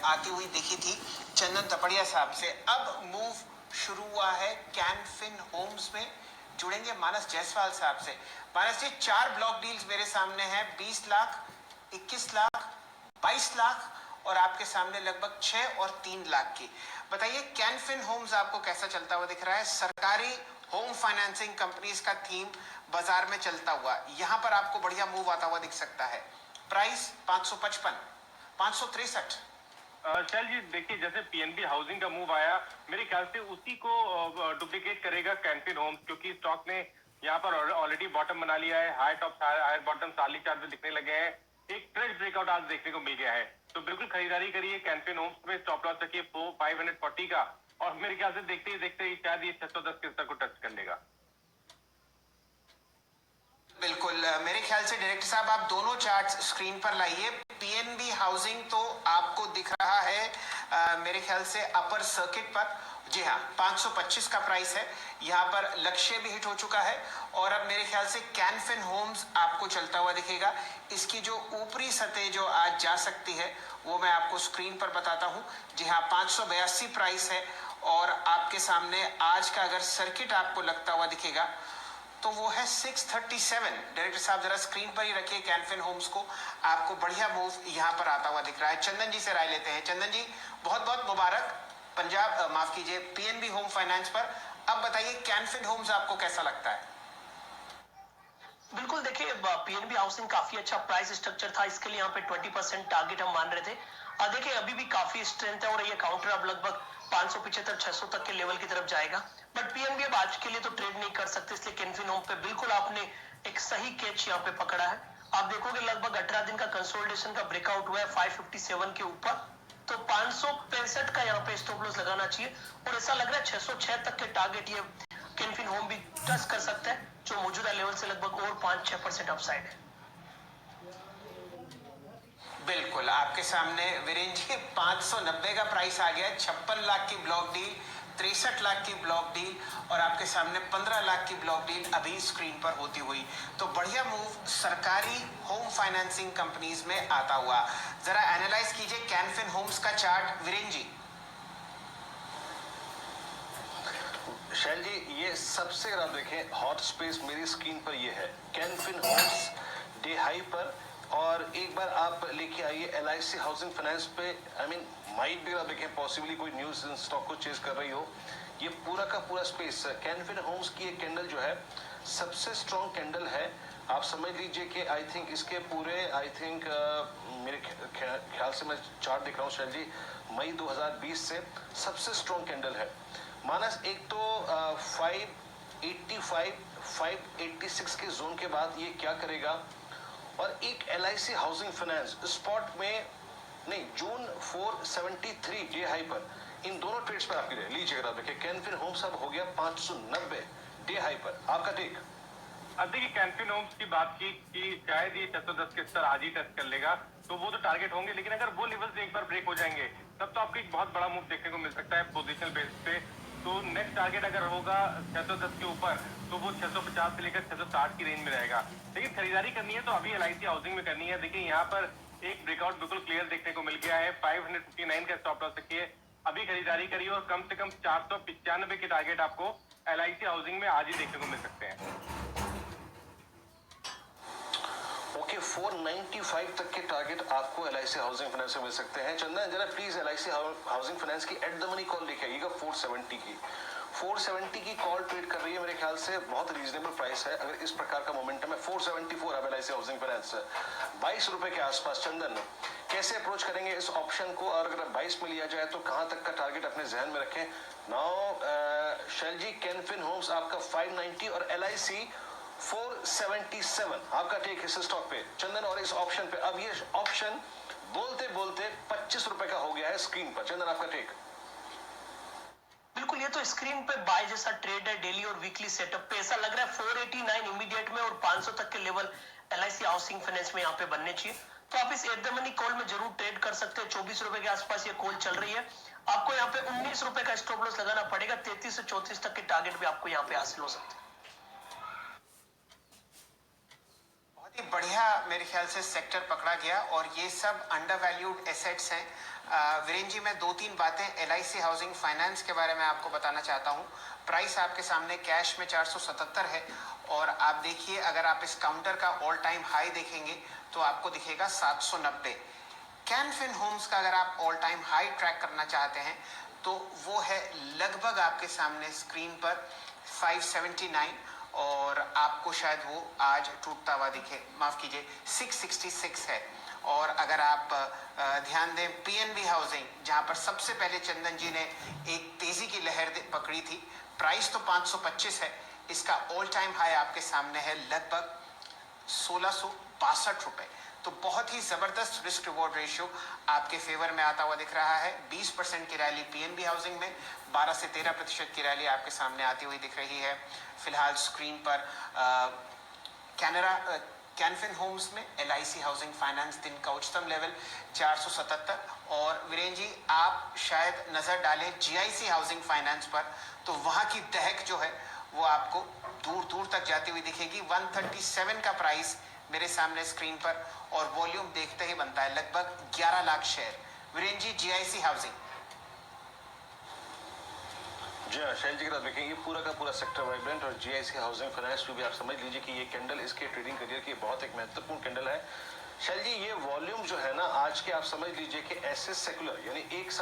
आती हुई दिखी थी चंदन तपड़िया साहब से। अब मूव शुरू हुआ है कैन फिन होम्स में, जुड़ेंगे मानस जायसवाल साहब से। मानस जी, 4 ब्लॉक डील्स मेरे सामने हैं, 20 लाख, 21 लाख, 22 लाख और आपके सामने लगभग 6 और 3 लाख की। बताइए कैन फिन होम्स आपको कैसा चलता हुआ दिख रहा है? सरकारी होम फाइनेंसिंग कंपनीज का थीम बाजार में चलता हुआ, यहां पर आपको बढ़िया मूव आता हुआ दिख सकता है। प्राइस 555, 563। शैल जी देखिए, जैसे पीएनबी हाउसिंग का मूव आया, मेरे ख्याल से उसी को डुप्लीकेट करेगा कैन फिन होम्स, क्योंकि स्टॉक ने यहाँ पर ऑलरेडी बॉटम बना लिया है। हाई टॉप हायर बॉटम सार्ली चार्ट में दिखने लगे हैं। एक फ्रेश ब्रेकआउट आज देखने को मिल गया है, तो बिल्कुल खरीदारी करिए कैन फिन होम्स में। स्टॉप लॉस रखिए 540 का, और मेरे ख्याल से देखते ही शायद ये 610 के स्तर को टच कर लेगा। बिल्कुल, मेरे ख्याल से डायरेक्टर साहब आप दोनों चार्ट्स स्क्रीन पर लाइए। पीएनबी हाउसिंग तो आपको दिख रहा है मेरे ख्याल से अपर सर्किट पर। जी हाँ, 525 का प्राइस है, यहाँ पर लक्ष्य भी हिट हो चुका है। और अब मेरे ख्याल से कैन फिन होम्स आपको चलता हुआ दिखेगा। इसकी जो ऊपरी सतह जो आज जा सकती है वो मैं आपको स्क्रीन पर बताता हूँ। जी हाँ, 582 प्राइस है और आपके सामने आज का अगर सर्किट आपको लगता हुआ दिखेगा तो वो है 637। डायरेक्टर साहब जरा स्क्रीन पर ही रखिए कैन फिन होम्स को, आपको बढ़िया मूव यहाँ पर आता हुआ दिख रहा है। चंदन जी से राय लेते हैं। चंदन जी, बहुत बहुत मुबारक पंजाब, माफ कीजिए, पीएनबी होम फाइनेंस पर। अब बताइए कैन फिन होम्स आपको कैसा लगता है? बिल्कुल, देखिए पीएनबी हाउसिंग काफी अच्छा प्राइस स्ट्रक्चर था, इसके लिए यहाँ पे 20% टारगेट हम मान रहे थे। देखिए अभी भी काफी स्ट्रेंथ है और ये काउंटर अब लगभग 575-600 तक के लेवल की तरफ जाएगा। बट पीएनबी अब आज के लिए तो ट्रेड नहीं कर सकते, इसलिए कैन फिन होम पे बिल्कुल आपने एक सही कैच यहाँ पे पकड़ा है। आप देखोगे लगभग 18 दिन का कंसोलिडेशन का ब्रेकआउट हुआ है 557 के ऊपर, तो 565 का यहाँ पे स्टॉप लॉस लगाना चाहिए और ऐसा लग रहा है 606 तक के टारगेट ये कैन फिन होम भी टच कर सकता है, जो मौजूदा लेवल से लगभग और 5-6% अपसाइड है। बिल्कुल, आपके सामने वीरेंद्र जी 590 का प्राइस आ गया, 56 लाख की ब्लॉक डील, 63 लाख की ब्लॉक डील और आपके सामने 15 लाख की ब्लॉक डील अभी स्क्रीन पर होती हुई। तो बढ़िया मूव सरकारी होम फाइनेंसिंग कंपनीज में आता हुआ। जरा एनालाइज कीजिए कैन फिन होम्स का चार्ट वीरेंद्र जी। शैल जी, ये सबसे अगर आप देखें हॉट स्पेस मेरी स्क्रीन पर ये है Can fin Homes day high पर। और एक बार आप लेके आइए एलआईसी हाउसिंग फाइनेंस पे। आई मीन माइट भी आप देखें पॉसिबली कोई न्यूज स्टॉक को चेज कर रही हो। ये पूरा का पूरा स्पेस कैन फिन होम्स की एक कैंडल जो है सबसे स्ट्रॉन्ग कैंडल है। आप समझ लीजिए कि आई थिंक इसके पूरे मेरे ख्याल से मैं चार्ट दिख रहा हूँ शैल जी, मई 2020 से सबसे स्ट्रॉन्ग कैंडल है। मानस एक तो 585 586 के जोन के बाद ये क्या करेगा, और एक एलआईसी हाउसिंग फाइनेंस स्पॉट में नहीं, जून 473 डे हाई पर। इन दोनों ट्रेड्स पर आपकी लीजिए अगर आप देखिए कैन फिन होम्स अब हो गया 590 डे हाई पर। आपका टेक? अब देखिए कैन फिन होम्स की बात की कि शायद ये 610 के स्तर आज ही टच कर लेगा, तो वो तो टारगेट होंगे, लेकिन अगर वो लेवल्स एक बार ब्रेक हो जाएंगे तब तो आपको एक बहुत बड़ा मूव देखने को मिल सकता है पोजिशनल बेसिस पे। तो नेक्स्ट टारगेट अगर होगा 610 के ऊपर, तो वो 650 से लेकर 660 की रेंज में रहेगा। लेकिन खरीदारी करनी है तो अभी एलआईसी हाउसिंग में करनी है। देखिए यहाँ पर एक ब्रेकआउट बिल्कुल क्लियर देखने को मिल गया है, 559 का स्टॉप लॉस रखिए, अभी खरीदारी करिए और कम से कम 495 के टारगेट आपको एलआईसी हाउसिंग में आज ही देखने को मिल सकते हैं। ओके, 495 तक के टारगेट आपको एलआईसी हाउसिंग फाइनेंस में मिल सकते हैं। चंदन जरा प्लीज एलआईसी हाउसिंग फाइनेंस की एट द मनी कॉल लेके आइएगा 470 की। 470 की कॉल ट्रेड कर रही है, मेरे ख्याल से बहुत रीजनेबल प्राइस है अगर इस प्रकार का मोमेंटम है। 474 अब एलआईसी हाउसिंग फाइनेंस 22 रुपए के आसपास। चंदन कैसे अप्रोच करेंगे इस ऑप्शन को, और अगर 22 में लिया जाए तो कहां तक का टारगेट अपने जहन में रखें? नाउ शैल जी, कैन फिन होम्स आपका 590 और एलआईसी 477। आपका टेक इस स्टॉक पे चंदन और इस ऑप्शन पे। अब ये ऑप्शन बोलते बोलते 25 रुपए का हो गया है स्क्रीन पर। चंदन आपका टेक? बिल्कुल, ये तो स्क्रीन पे बाय जैसा ट्रेड है डेली और वीकली सेटअप पे। ऐसा लग रहा है 489 इमीडिएट में और 500 तक के लेवल एलआईसी हाउसिंग फाइनेंस में यहाँ पे बनने चाहिए। तो आप इस एट द मनी कॉल में जरूर ट्रेड कर सकते हैं। 24 रुपए के आसपास ये कॉल चल रही है। आपको यहाँ पे 19 रुपए का स्टॉप लॉस लगाना पड़ेगा। 33 से 34 तक के टारगेट भी आपको यहाँ पे हासिल हो सकते हैं। बढ़िया मेरे ख्याल से सेक्टर पकड़ा गया और ये सब अंडर वैल्यूड एसेट्स हैं। वीरेन जी, मैं 2-3 बातें LIC हाउसिंग फाइनेंस के बारे में आपको बताना चाहता हूँ। प्राइस आपके सामने कैश में 477 है और आप देखिए अगर आप इस काउंटर का ऑल टाइम हाई देखेंगे तो आपको दिखेगा 790। कैनफिन होम्स का अगर आप ऑल टाइम हाई ट्रैक करना चाहते हैं तो वो है लगभग आपके सामने स्क्रीन पर 579 और आपको शायद वो आज टूटता हुआ दिखे, माफ कीजिए 666 है। और अगर आप ध्यान दें PNB हाउसिंग, जहां पर सबसे पहले चंदन जी ने एक तेजी की लहर पकड़ी थी, प्राइस तो 525 है, इसका ऑल टाइम हाई आपके सामने है लगभग 1662 रुपए। तो बहुत ही जबरदस्त रिस्क रिवॉर्ड रेशियो आपके फेवर में आता हुआ दिख रहा है। 20% की रैली PNB हाउसिंग में, 12 से 13% की रैली आपके सामने आती हुई दिख रही है। फिलहाल स्क्रीन पर कैनफिन होम्स में LIC हाउसिंग फाइनेंस दिन का उच्चतम लेवल 477। और वीरेन जी, आप शायद नजर डालें GIC हाउसिंग फाइनेंस पर, तो वहां की दहक जो है वो आपको दूर दूर तक जाती हुई दिखेगी। 137 का प्राइस मेरे सामने स्क्रीन पर और वॉल्यूम देखते ही बनता है लगभग 11 लाख शेयर। वीरेन जी, GIC हाउसिंग। जी हाँ, शैल जी, अगर आप देखेंगे पूरा का पूरा सेक्टर वाइब्रेंट और GIC हाउसिंग फाइनेंस भी आप समझ लीजिए कि ये कैंडल इसके ट्रेडिंग करियर की बहुत एक महत्वपूर्ण कैंडल है। शैल जी, ये वॉल्यूम जो है ना आज के, आप समझ लीजिए कि ऐसे सेकुलर यानी एक साथ